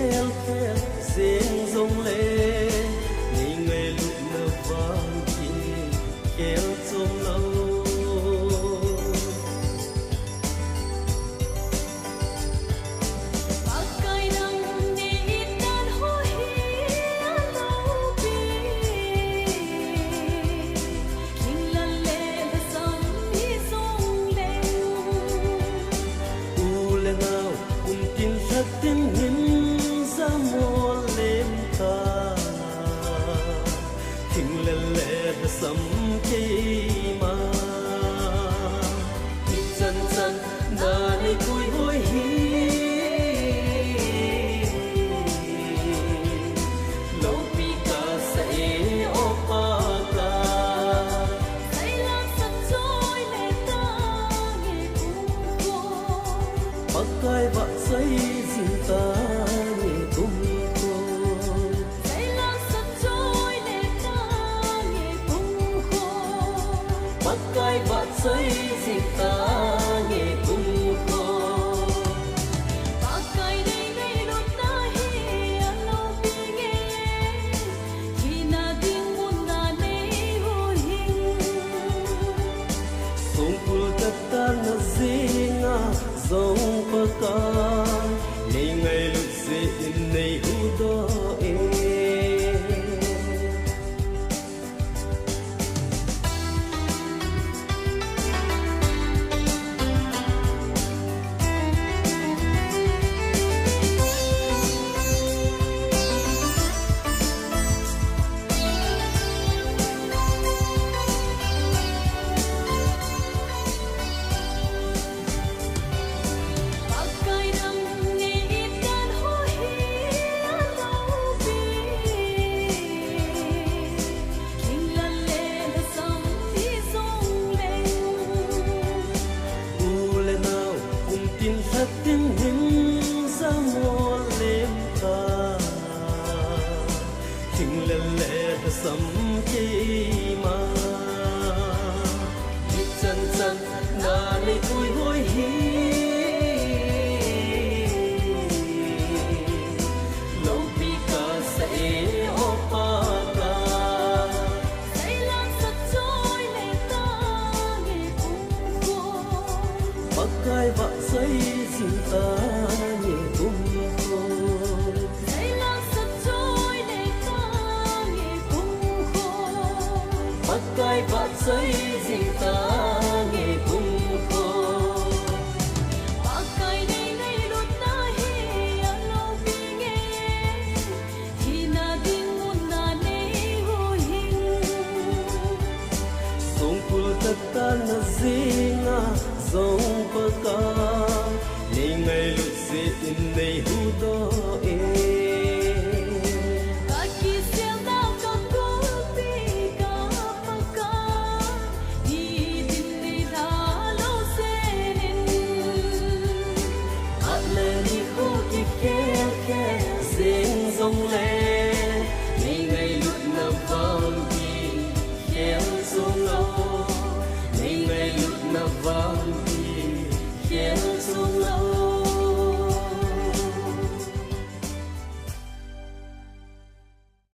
khel khel riêng rung lên ngày ngày lúc nở vang chi kéo trong lâu tiếng hình ra mùa lên ta hình lệ lệ đã sắm cây mà hình chân chân đã này vui hối hí lâu bị ta sẽ ô pa ta say lang sắp trôi lệ ta nghe cùng cô bắt tay vợ say ta nghe cùng cô say lang sắp trôi lệ ta nghe cùng cô bắt tay vợ say ta nghe cùng cô bắt tay đây đây đốt ta hi alo bi nghe khi na tiếng buồn ta nei ho hình sông pul ta na zinga dòng pa ngày ngày lúc dễ này u đó tiếng hình ra mùa lên ta hình lệ lệ đã sắm cây mà đi chân chân là này vui hối hí lâu bị cả sẽ ô pa ta say lang sắp trôi lệ ta nghe cùng cô bắt cay vợ say ta nghe cùng cô say lang sắp trôi lệ ta nghe cùng cô bắt tay vợ say